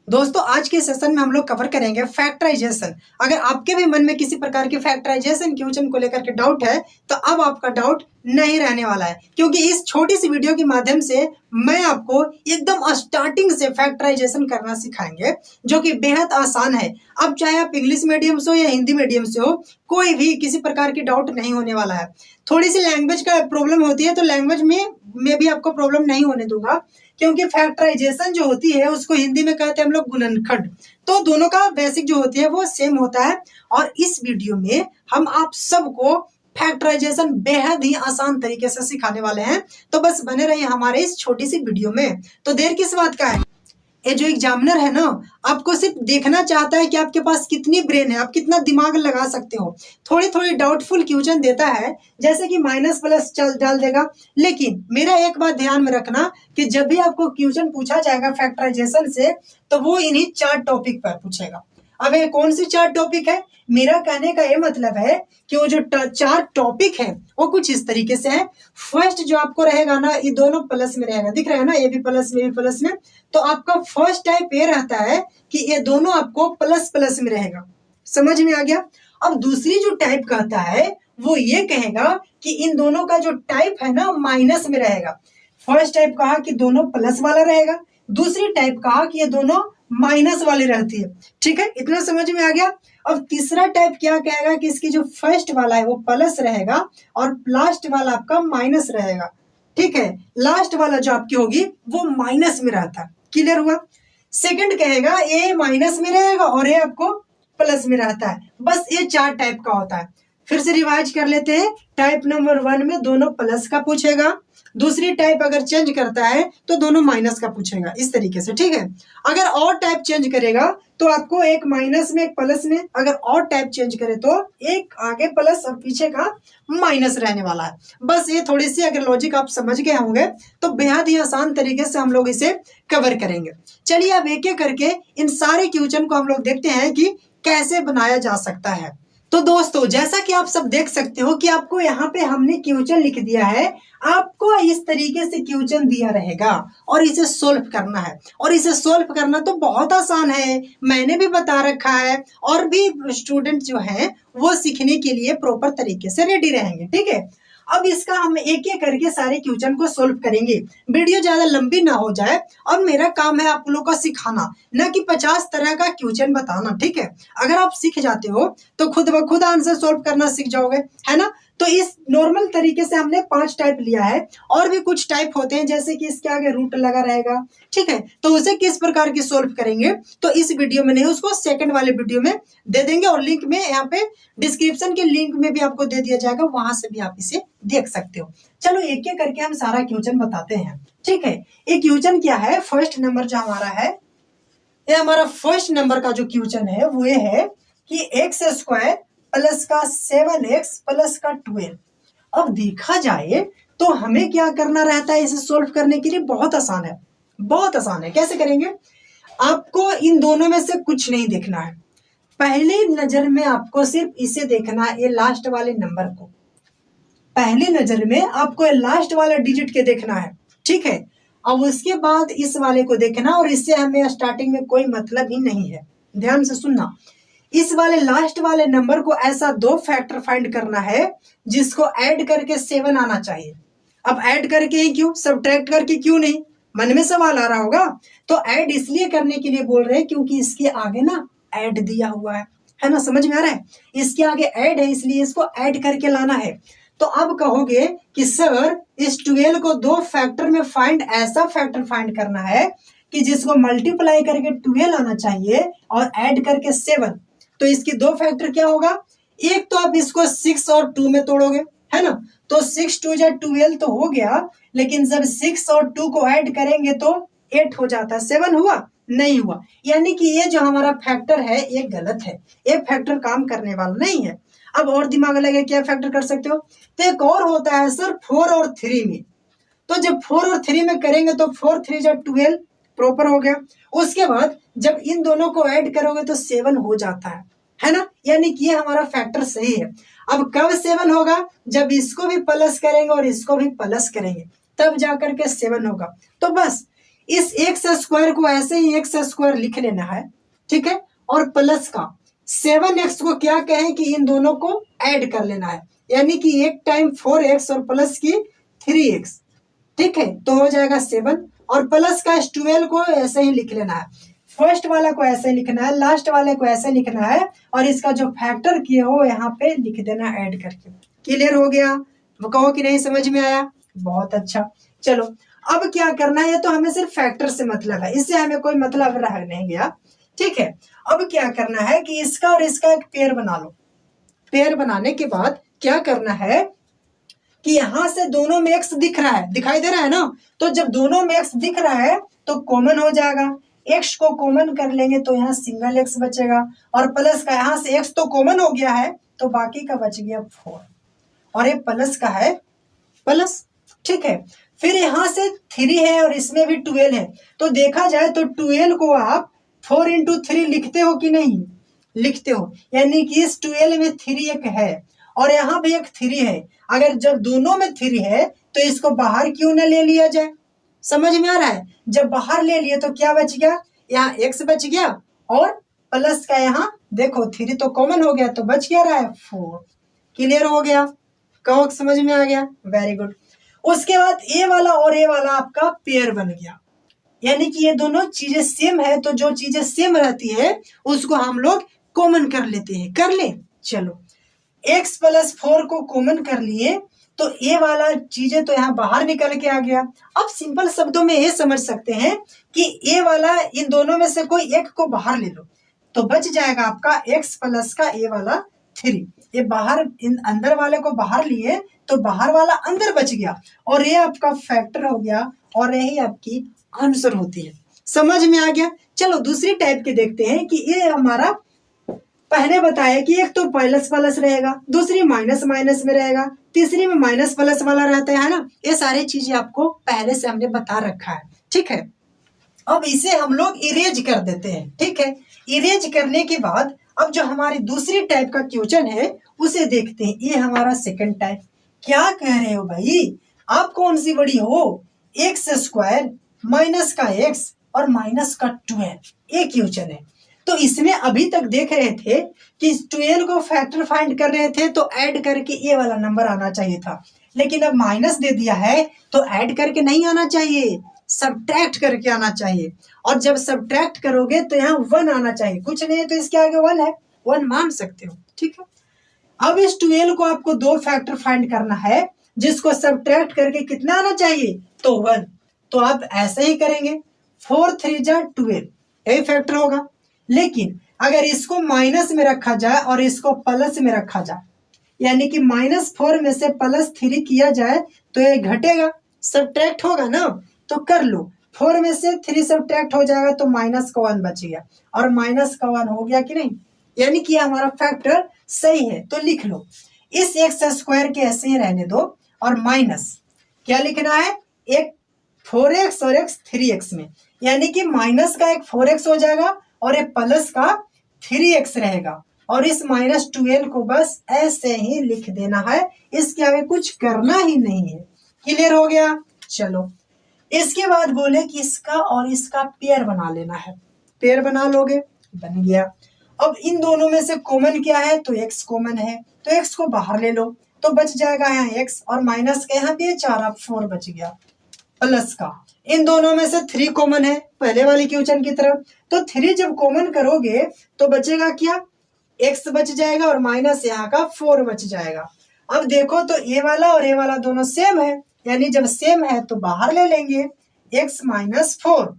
दोस्तों आज के सेशन में हम लोग कवर करेंगे फैक्टराइजेशन। अगर आपके भी मन में किसी प्रकार की फैक्टराइजेशन क्वेश्चन को लेकर के डाउट है तो अब आपका डाउट नहीं रहने वाला है, क्योंकि इस छोटी सी वीडियो के माध्यम से मैं आपको एकदम स्टार्टिंग से फैक्टराइजेशन करना सिखाएंगे, जो कि बेहद आसान है। अब चाहे आप इंग्लिश मीडियम से हो या हिंदी मीडियम से हो, कोई भी किसी प्रकार की डाउट नहीं होने वाला है। थोड़ी सी लैंग्वेज का प्रॉब्लम होती है तो लैंग्वेज में भी आपको प्रॉब्लम नहीं होने दूंगा, क्योंकि फैक्टराइजेशन जो होती है उसको हिंदी में कहते हैं हम लोग गुणनखंड। तो दोनों का बेसिक जो होती है वो सेम होता है, और इस वीडियो में हम आप सबको फैक्टराइजेशन बेहद ही आसान तरीके से सिखाने वाले हैं। तो बस बने रहिए हमारे इस छोटी सी वीडियो में। तो देर किस बात का है, ये जो एग्जामिनर है ना, आपको सिर्फ देखना चाहता है कि आपके पास कितनी ब्रेन है, आप कितना दिमाग लगा सकते हो। थोड़ी थोड़ी डाउटफुल क्वेश्चन देता है, जैसे कि माइनस प्लस चल डाल देगा। लेकिन मेरा एक बात ध्यान में रखना कि जब भी आपको क्वेश्चन पूछा जाएगा फैक्टराइजेशन से, तो वो इन्हीं 4 टॉपिक पर पूछेगा। अब ये कौन सी 4 टॉपिक है? मेरा कहने का ये मतलब है कि वो जो 4 टॉपिक है वो कुछ इस तरीके से है। फर्स्ट जो आपको रहेगा ना, ये दोनों प्लस में रहेगा, दिख रहा है ना, ये भी प्लस में, ये भी प्लस में। तो आपका फर्स्ट टाइप ये रहता है कि ये दोनों आपको प्लस प्लस में रहेगा। समझ में आ गया? अब दूसरी जो टाइप कहता है वो ये कहेगा कि इन दोनों का जो टाइप है ना माइनस में रहेगा। फर्स्ट टाइप कहा कि दोनों प्लस वाला रहेगा, दूसरी टाइप कहा कि ये दोनों माइनस वाली रहती है। ठीक है, इतना समझ में आ गया। अब तीसरा टाइप क्या कहेगा कि इसकी जो फर्स्ट वाला है वो प्लस रहेगा और लास्ट वाला आपका माइनस रहेगा। ठीक है, लास्ट वाला जो आपकी होगी वो माइनस में रहता है। क्लियर हुआ? सेकंड कहेगा ये माइनस में रहेगा और ये आपको प्लस में रहता है। बस ये 4 टाइप का होता है। फिर से रिवाइज कर लेते हैं। टाइप नंबर 1 में दोनों प्लस का पूछेगा, दूसरी टाइप अगर चेंज करता है तो दोनों माइनस का पूछेगा, इस तरीके से। ठीक है, अगर और टाइप चेंज करेगा तो आपको एक माइनस में एक प्लस में, अगर और टाइप चेंज करे तो एक आगे प्लस और पीछे का माइनस रहने वाला है। बस ये थोड़ी सी अगर लॉजिक आप समझ गए होंगे तो बेहद ही आसान तरीके से हम लोग इसे कवर करेंगे। चलिए अब एक एक करके इन सारे क्वेश्चन को हम लोग देखते हैं कि कैसे बनाया जा सकता है। तो दोस्तों जैसा कि आप सब देख सकते हो कि आपको यहाँ पे हमने क्वेश्चन लिख दिया है। आपको इस तरीके से क्वेश्चन दिया रहेगा और इसे सोल्व करना है। और इसे सोल्व करना तो बहुत आसान है, मैंने भी बता रखा है, और भी स्टूडेंट जो हैं वो सीखने के लिए प्रॉपर तरीके से रेडी रहेंगे। ठीक है, अब इसका हम एक एक करके सारे क्वेश्चन को सोल्व करेंगे। वीडियो ज्यादा लंबी ना हो जाए, और मेरा काम है आप लोगों का सिखाना, न कि 50 तरह का क्वेश्चन बताना। ठीक है, अगर आप सीख जाते हो तो खुद ब खुद आंसर सोल्व करना सीख जाओगे, है ना। तो इस नॉर्मल तरीके से हमने 5 टाइप लिया है, और भी कुछ टाइप होते हैं जैसे कि इसके आगे रूट लगा रहेगा। ठीक है, तो उसे किस प्रकार की सोल्व करेंगे तो इस वीडियो में नहीं, उसको सेकंड वाले वीडियो में दे देंगे, और लिंक में यहाँ पे डिस्क्रिप्शन के लिंक में भी आपको दे दिया जाएगा, वहां से भी आप इसे देख सकते हो। चलो एक एक करके हम सारा क्वेश्चन बताते हैं। ठीक है, एक क्वेश्चन क्या है, फर्स्ट नंबर जो हमारा है, ये हमारा फर्स्ट नंबर का जो क्वेश्चन है वो ये है कि एक्स स्क्वायर प्लस का 7x प्लस का 12। अब देखा जाए तो हमें क्या करना रहता है इसे सोल्व करने के लिए? बहुत आसान है, बहुत आसान है। कैसे करेंगे? आपको इन दोनों में से कुछ नहीं देखना है, पहली नजर में आपको सिर्फ इसे देखना है, ये लास्ट वाले नंबर को। पहली नजर में आपको ये लास्ट वाला डिजिट के देखना है। ठीक है, अब उसके बाद इस वाले को देखना, और इससे हमें स्टार्टिंग में कोई मतलब ही नहीं है। ध्यान से सुनना, इस वाले लास्ट वाले नंबर को ऐसा 2 फैक्टर फाइंड करना है जिसको ऐड करके 7 आना चाहिए। अब ऐड करके ही क्यों, सब्ट्रैक्ट करके क्यों नहीं, मन में सवाल आ रहा होगा। तो ऐड इसलिए करने के लिए बोल रहे हैं क्योंकि इसके आगे ना ऐड दिया हुआ है ना, समझ में आ रहा है? इसके आगे ऐड है, इसलिए इसको ऐड करके लाना है। तो अब कहोगे कि सर इस 12 को 2 फैक्टर में फाइंड, ऐसा फैक्टर फाइंड करना है कि जिसको मल्टीप्लाई करके 12 आना चाहिए और ऐड करके 7। तो इसकी 2 फैक्टर क्या होगा? एक तो आप इसको 6 और 2 में तोड़ोगे, है ना, तो 6 2 जा 12 तो हो गया, लेकिन जब 6 और 2 को ऐड करेंगे तो 8 हो जाता है। 7 हुआ? नहीं हुआ। यानी कि ये जो हमारा फैक्टर है ये गलत है, ये फैक्टर काम करने वाला नहीं है। अब और दिमाग लगे क्या फैक्टर कर सकते हो? तो एक और होता है सर 4 और 3 में। तो जब 4 और 3 में करेंगे तो 4 3 जा 12 प्रॉपर हो गया। उसके बाद जब इन दोनों को ऐड करोगे तो 7 हो जाता है ना, यानी कि ये हमारा फैक्टर सही है। अब कब 7 होगा? जब इसको भी प्लस करेंगे और इसको भी प्लस करेंगे, तब जाकर के 7 होगा। तो बस इस एक्स स्क्वायर को ऐसे ही एक्स स्क्वायर लिख लेना है, ठीक है। और प्लस का 7x को क्या कहें कि इन दोनों को ऐड कर लेना है, यानी कि एक टाइम 4x और प्लस की 3x, ठीक है। तो हो जाएगा 7 और प्लस का 12 को ऐसे ही लिख लेना है। फर्स्ट वाला को ऐसे लिखना है, लास्ट वाले को ऐसे लिखना है और इसका जो फैक्टर किए हो यहाँ पे लिख देना ऐड करके। क्लियर हो गया? वो कहो कि नहीं समझ में आया? बहुत अच्छा। चलो अब क्या करना है, तो हमें सिर्फ फैक्टर से मतलब है, इससे हमें कोई मतलब रह नहीं गया, ठीक है। अब क्या करना है कि इसका और इसका एक पेयर बना लो। पेयर बनाने के बाद क्या करना है कि यहां से दोनों में एक्स दिख रहा है, दिखाई दे रहा है ना, तो जब दोनों में एक्स दिख रहा है तो कॉमन हो जाएगा। एक्स को कॉमन कर लेंगे तो यहाँ सिंगल एक्स बचेगा और प्लस का यहाँ से एक्स तो कॉमन हो गया है तो बाकी का बच गया 4 और ये प्लस का है प्लस, ठीक है। फिर यहाँ से 3 है और इसमें भी 12 है, तो देखा जाए तो 12 को आप 4 इंटू 3 लिखते हो कि नहीं? लिखते हो, यानी कि इस 12 में 3 एक है और यहाँ भी एक 3 है। अगर जब दोनों में 3 है तो इसको बाहर क्यों न ले लिया जाए? समझ में आ रहा है? जब बाहर ले लिए तो क्या बच गया? यहाँ x बच गया और प्लस का यहाँ देखो 3 तो कॉमन हो गया तो बच क्या रहा है 4। क्लियर हो गया? कहो समझ में आ गया? Very good. उसके बाद ए वाला और ए वाला आपका पेयर बन गया, यानी कि ये दोनों चीजें सेम है, तो जो चीजें सेम रहती है उसको हम लोग कॉमन कर लेते हैं। कर ले, चलो x प्लस 4 को कॉमन कर लिए तो ए वाला चीजें तो यहाँ बाहर निकल के आ गया। अब सिंपल शब्दों में ये समझ सकते हैं कि ए वाला इन दोनों में से कोई एक को बाहर ले लो तो बच जाएगा आपका x प्लस का ए वाला 3। ये बाहर इन अंदर वाले को बाहर लिए तो बाहर वाला अंदर बच गया और ये आपका फैक्टर हो गया और यही आपकी आंसर होती है। समझ में आ गया? चलो दूसरी टाइप के देखते हैं कि ये हमारा पहले बताया कि एक तो प्लस प्लस रहेगा, दूसरी माइनस माइनस में रहेगा, तीसरी में माइनस प्लस वाला रहता है ना। ये सारी चीजें आपको पहले से हमने बता रखा है, ठीक है। अब इसे हम लोग इरेज कर देते हैं, ठीक है। इरेज करने के बाद अब जो हमारी दूसरी टाइप का क्वेश्चन है उसे देखते हैं। ये हमारा सेकंड टाइप। क्या कह रहे हो भाई? आप कौन सी बड़ी हो? एक्स स्क्वायर माइनस का एक्स और माइनस का 12, ये क्वेश्चन है। तो इसमें अभी तक देख रहे थे कि 12 को फैक्टर फाइंड कर रहे थे तो ऐड करके ये वाला नंबर आना चाहिए था, लेकिन अब माइनस दे दिया है तो ऐड करके नहीं आना चाहिए, सब्ट्रैक्ट करके आना चाहिए। और जब सब्ट्रैक्ट करोगे तो यहाँ 1 आना चाहिए, कुछ नहीं है तो इसके आगे 1 है, 1 मान सकते हो, ठीक है। अब इस 12 को आपको 2 फैक्टर फाइंड करना है जिसको सब्ट्रैक्ट करके कितना आना चाहिए? तो 1। तो आप ऐसे ही करेंगे, 4 3 जा 12, यही फैक्टर होगा। लेकिन अगर इसको माइनस में रखा जाए और इसको प्लस में रखा जाए, यानी कि -4 में से +3 किया जाए तो ये घटेगा, सब्ट्रैक्ट होगा ना। तो कर लो, 4 में से 3 सब्ट्रैक्ट हो जाएगा तो माइनस का 1 बच गया और माइनस का 1 हो गया कि नहीं, यानी कि हमारा फैक्टर सही है। तो लिख लो, इस एक्स स्क्वायर के ऐसे ही रहने दो और माइनस क्या लिखना है? एक 4x और x 3x में, यानी कि माइनस का एक 4x हो जाएगा और ये प्लस का 3x रहेगा और इस -12 को बस ऐसे ही लिख देना है, इसके आगे कुछ करना ही नहीं है। क्लियर हो गया? चलो इसके बाद बोले कि इसका और इसका पेयर बना लेना है। पेयर बना लोगे, बन गया। अब इन दोनों में से कॉमन क्या है? तो x कॉमन है तो x को बाहर ले लो तो बच जाएगा यहाँ x और माइनस का यहाँ भी 4 अब 4 बच गया। प्लस का इन दोनों में से 3 कॉमन है पहले वाली क्वेश्चन की तरफ, तो 3 जब कॉमन करोगे तो बचेगा क्या? x बच जाएगा और माइनस यहाँ का 4 बच जाएगा। अब देखो तो ये वाला और ये वाला दोनों सेम है, यानी जब सेम है तो बाहर ले लेंगे x -4।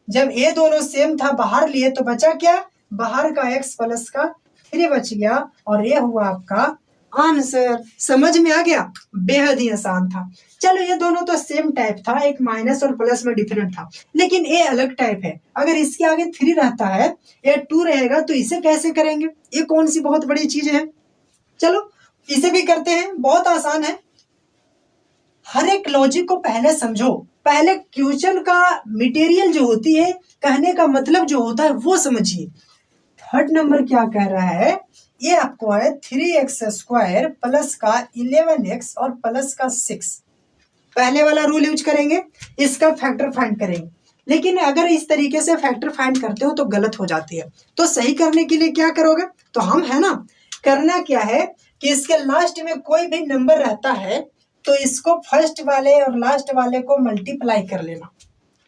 जब ये दोनों सेम था बाहर लिए तो बचा क्या? बाहर का x प्लस का 3 बच गया और ये हुआ आपका आंसर। समझ में आ गया? बेहद ही आसान था। चलो ये दोनों तो सेम टाइप था, एक माइनस और प्लस में डिफरेंट था, लेकिन ये अलग टाइप है। अगर इसके आगे 3 रहता है या 2 रहेगा तो इसे कैसे करेंगे? ये कौन सी बहुत बड़ी चीज है? चलो इसे भी करते हैं, बहुत आसान है। हर एक लॉजिक को पहले समझो, पहले क्वेश्चन का मटेरियल जो होती है, कहने का मतलब जो होता है वो समझिए। थर्ड नंबर क्या कह रहा है? ये आपको है 3x स्क्वायर प्लस का 11x और प्लस का 6। पहले वाला रूल यूज करेंगे, इसका फैक्टर फाइंड करेंगे। लेकिन अगर इस तरीके से फैक्टर फाइंड करते हो तो गलत हो जाती है। तो सही करने के लिए क्या करोगे, तो हम है ना, करना क्या है कि इसके लास्ट में कोई भी नंबर रहता है तो इसको फर्स्ट वाले और लास्ट वाले को मल्टीप्लाई कर लेना।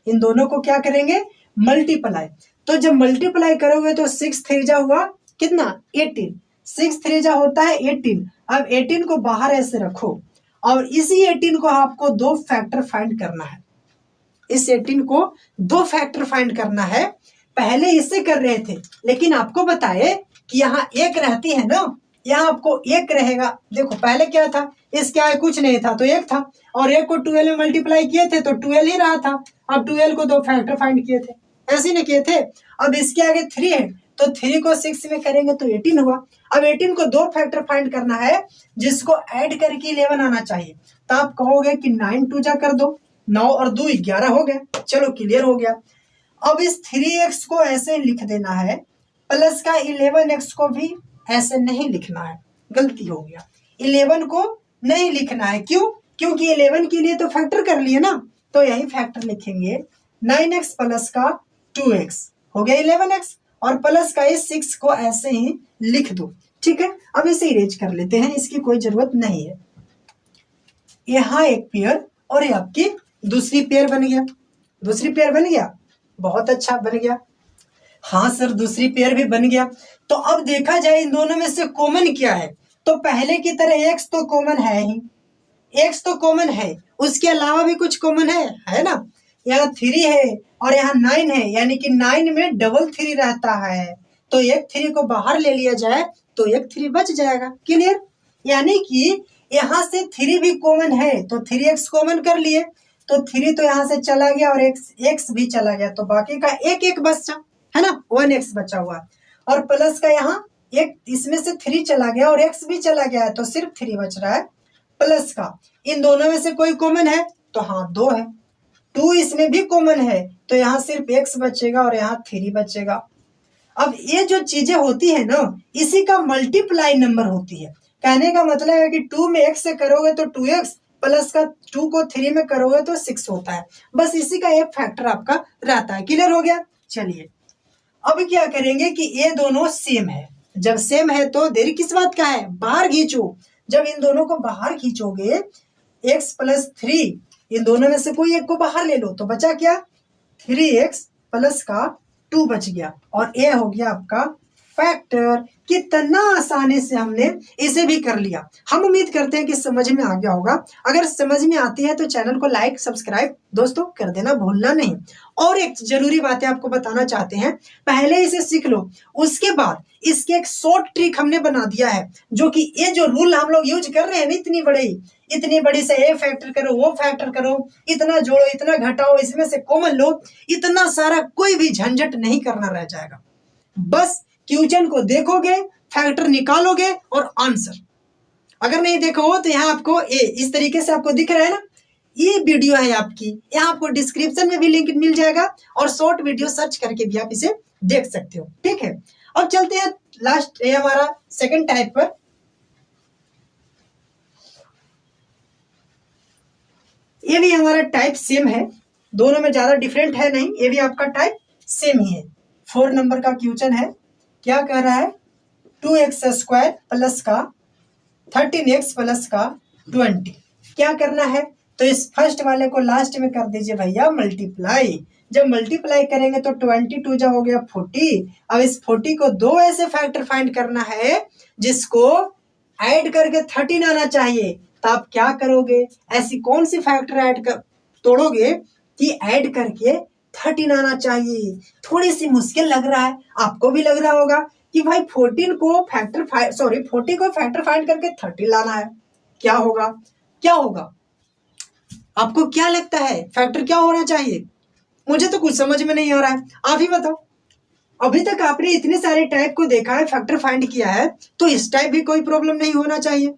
इन दोनों को क्या करेंगे, मल्टीप्लाई। तो जब मल्टीप्लाई करोगे तो 6 3 हुआ कितना, 18। 6 3 होता है 18। अब 18 को बाहर ऐसे रखो और इसी 18 को आपको दो फैक्टर फाइंड करना है। इस 18 को दो फैक्टर फाइंड करना है। पहले इससे कर रहे थे, लेकिन आपको बताए कि यहाँ एक रहती है ना, यहाँ आपको एक रहेगा। देखो पहले क्या था, इसके आगे कुछ नहीं था तो एक था, और एक को 12 में मल्टीप्लाई किए थे तो 12 ही रहा था। अब 12 को दो फैक्टर फाइंड किए थे, ऐसे नहीं किए थे। अब इसके आगे 3 है तो 3 को 6 में करेंगे तो 18 हुआ। अब 18 को दो फैक्टर फाइंड करना है जिसको ऐड करके 11 आना चाहिए। तो आप कहोगे कि 9 2 जा कर दो, 9 और 2 11 हो गया। चलो क्लियर हो गया। अब इस 3x को ऐसे लिख देना है, प्लस का 11x को भी ऐसे नहीं लिखना है, गलती हो गया। 11 को नहीं लिखना है, क्यों, क्योंकि 11 के लिए तो फैक्टर कर लिए ना, तो यही फैक्टर लिखेंगे। 9x प्लस का 2x हो गया 11x, और प्लस का इस 6 को ऐसे ही लिख दो। ठीक है, अब इसे इरेज कर लेते हैं, इसकी कोई जरूरत नहीं है। यहाँ एक पेयर और ये आपकी दूसरी पेयर बन गया। दूसरी पेयर बन गया, बहुत अच्छा बन गया। हाँ सर, दूसरी पेयर भी बन गया। तो अब देखा जाए इन दोनों में से कॉमन क्या है, तो पहले की तरह x तो कॉमन है ही, x तो कॉमन है, उसके अलावा भी कुछ कॉमन है ना। यहाँ 3 है और यहाँ 9 है, यानी कि 9 में डबल 3 रहता है, तो एक 3 को बाहर ले लिया जाए तो एक 3 बच जाएगा। क्लियर, यानी कि यहाँ से 3 भी कॉमन है तो 3x कॉमन कर लिए, तो 3 तो यहाँ से चला गया और x भी चला गया, तो बाकी का एक एक बचा है ना, 1x बचा हुआ। और प्लस का यहाँ एक, इसमें से 3 चला गया और x भी चला गया है, तो सिर्फ 3 बच रहा है। प्लस का इन दोनों में से कोई कॉमन है तो हाँ 2 है, 2 इसमें भी कॉमन है, तो यहाँ सिर्फ x बचेगा और यहाँ 3 बचेगा। अब ये जो चीजें होती है ना, इसी का मल्टीप्लाई नंबर होती है। कहने का मतलब है कि 2 में x से करोगे तो 2x, प्लस का 2 को 3 में करोगे तो 6 होता है। बस इसी का एक फैक्टर आपका रहता है। क्लियर हो गया। चलिए अब क्या करेंगे कि ये दोनों सेम है। जब सेम है तो देरी किस बात का है, बाहर खींचो। जब इन दोनों को बाहर खींचोगे, x प्लस 3, इन दोनों में से कोई एक को बाहर ले लो तो बचा क्या, 3x प्लस का 2 बच गया, और ये हो गया आपका फैक्टर। कितना आसानी से हमने इसे भी कर लिया। हम उम्मीद करते हैं कि समझ में आ गया होगा। अगर समझ में आती है तो चैनल को लाइक सब्सक्राइब दोस्तों कर देना भूलना नहीं। और एक जरूरी बात है आपको बताना चाहते हैं, पहले इसे सीख लो, उसके बाद इसके एक शॉर्ट ट्रिक हमने बना दिया है, जो कि ये जो रूल हम लोग यूज कर रहे हैं ना, इतनी बड़ी से ए फैक्टर करो, वो फैक्टर करो, इतना जोड़ो, इतना घटाओ, इसमें से कॉमन लो, इतना सारा कोई भी झंझट नहीं करना रह जाएगा। बस क्वेश्चन को देखोगे, फैक्टर निकालोगे और आंसर। अगर नहीं देखो हो तो यहाँ आपको इस तरीके से आपको दिख रहा है ना, ये वीडियो है आपकी, यहाँ आपको डिस्क्रिप्शन में भी लिंक मिल जाएगा, और शॉर्ट वीडियो सर्च करके भी आप इसे देख सकते हो। ठीक है, अब चलते हैं लास्ट, ये हमारा सेकंड टाइप पर। ये भी हमारा टाइप सेम है, दोनों में ज्यादा डिफरेंट है नहीं, ये भी आपका टाइप सेम ही है। 4 नंबर का क्वेश्चन है। क्या कह रहा है, 2x² प्लस का 13x प्लस का 20। क्या करना है, तो इस फर्स्ट वाले को लास्ट में कर दीजिए भैया मल्टीप्लाई। जब मल्टीप्लाई करेंगे तो 22 जा हो गया 40। अब इस 40 को दो ऐसे फैक्टर फाइंड करना है जिसको ऐड करके 13 आना चाहिए। तो आप क्या करोगे, ऐसी कौन सी फैक्टर ऐड कर तोड़ोगे कि ऐड करके 13 आना चाहिए। थोड़ी सी मुश्किल लग रहा है, आपको भी लग रहा होगा कि भाई 40 को फैक्टर फाइंड करके 30 लाना है, क्या होगा। आपको क्या लगता है फैक्टर क्या होना चाहिए? मुझे तो कुछ समझ में नहीं आ रहा है, आप ही बताओ। अभी तक आपने इतने सारे टाइप को देखा है, फैक्टर फाइंड किया है, तो इस टाइप भी कोई प्रॉब्लम नहीं होना चाहिए।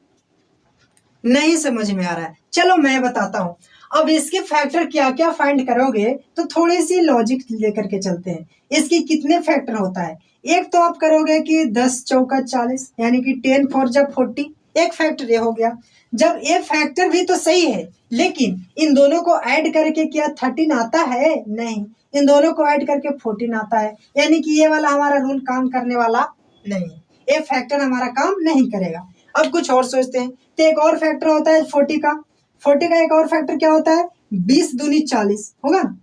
नहीं समझ में आ रहा है, चलो मैं बताता हूं। अब इसके फैक्टर क्या क्या फाइंड करोगे, तो थोड़ी सी लॉजिक लेकर के चलते हैं। इसके कितने फैक्टर होता है, एक तो आप करोगे कि 10 चौका 40, यानी कि 10 4 जा 40, एक फैक्टर ये हो गया। जब ये फैक्टर भी तो सही है, लेकिन इन दोनों को ऐड करके क्या 13 आता है? नहीं, इन दोनों को ऐड करके 14 आता है, यानी कि ये वाला हमारा रूल काम करने वाला नहीं है, ये फैक्टर हमारा काम नहीं करेगा। अब कुछ और सोचते हैं, तो एक और फैक्टर होता है 40 का। 40 का एक और फैक्टर क्या होता है? 20 दूनी 40 होगा ना।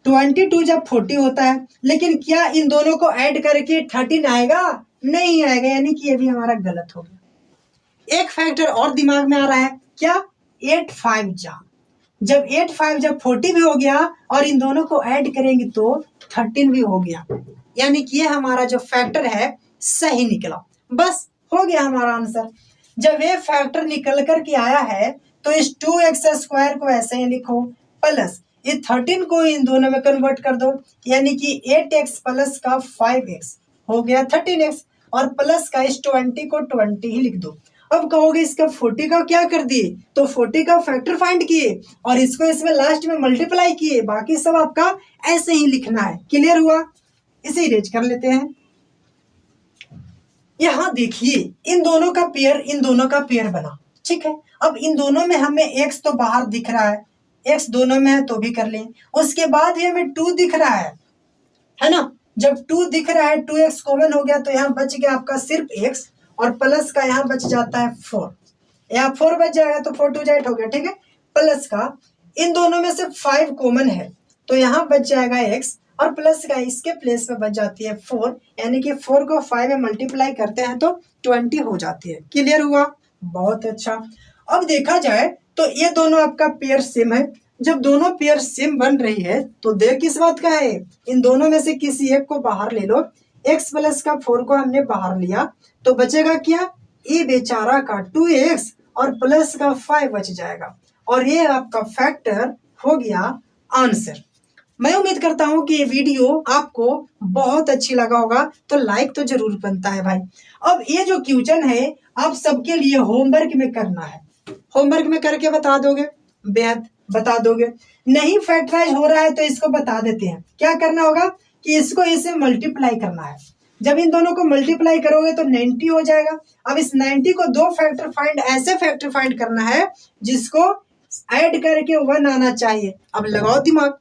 22 जब 40 होता है, लेकिन क्या इन दोनों को ऐड करके 13 आएगा? नहीं आएगा, यानी कि ये भी हमारा गलत हो गया। एक फैक्टर और दिमाग में आ रहा है, क्या? 8 5 जा, जब 8 5 जब 40 भी हो गया और इन दोनों को ऐड करेंगे तो 13 भी हो गया, यानी कि ये हमारा जो फैक्टर है सही निकला। बस हो गया हमारा आंसर। जब ये फैक्टर निकल कर के आया है तो इस 2x स्क्वायर को ऐसे ही लिखो, प्लस ये 13 को इन दोनों में कन्वर्ट कर दो, यानी कि 8x प्लस का 5x हो गया 13x, और प्लस का इस 20 को 20 ही लिख दो। अब कहोगे इसका 40 का क्या कर दिए? तो 40 का फैक्टर फाइंड किए और इसको इसमें लास्ट में मल्टीप्लाई किए, बाकी सब आपका ऐसे ही लिखना है। क्लियर हुआ? इसे इरेज कर लेते हैं। यहाँ देखिए इन दोनों का पेयर बना, ठीक है। अब इन दोनों में हमें x तो बाहर दिख रहा है, x दोनों में है तो भी कर लें। उसके बाद ही हमें 2 दिख रहा है ना। जब 2 दिख रहा है, 2x कॉमन हो गया तो यहाँ बच गया आपका सिर्फ x, और प्लस का यहाँ बच जाता है 4, यहाँ 4 बच जाएगा तो 4 2 8 हो गया, ठीक है। प्लस का इन दोनों में से 5 कॉमन है तो यहाँ बच जाएगा x, और प्लस का इसके प्लेस में बच जाती है 4, यानी कि 4 को 5 में मल्टीप्लाई करते हैं तो 20 हो जाती है। क्लियर हुआ? बहुत अच्छा। अब देखा जाए तो ये दोनों आपका पेयर सेम है। जब दोनों पेयर सेम बन रही है तो देर किस बात का है? इन दोनों में से किसी एक को बाहर ले लो। x प्लस का 4 को हमने बाहर लिया तो बचेगा क्या? ये बेचारा का 2x और प्लस का 5 बच जाएगा, और ये आपका फैक्टर हो गया आंसर। मैं उम्मीद करता हूं कि ये वीडियो आपको बहुत अच्छी लगा होगा, तो लाइक तो जरूर बनता है भाई। अब ये जो क्वेश्चन है आप सबके लिए होमवर्क में करना है, होमवर्क में करके बता दोगे? बेहद बता दोगे। नहीं फैक्टराइज हो रहा है तो इसको बता देते हैं। क्या करना होगा कि इसको इसे मल्टीप्लाई करना है। जब इन दोनों को मल्टीप्लाई करोगे तो 90 हो जाएगा। अब इस 90 को दो फैक्टर फाइंड, ऐसे फैक्टर फाइंड करना है जिसको ऐड करके 1 आना चाहिए। अब लगाओ दिमाग,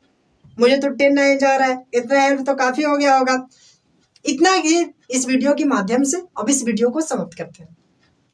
मुझे तो 10 नहीं जा रहा है, इतना हेल्प तो काफी हो गया होगा। इतना ही इस वीडियो के माध्यम से अब इस वीडियो को समाप्त करते हैं।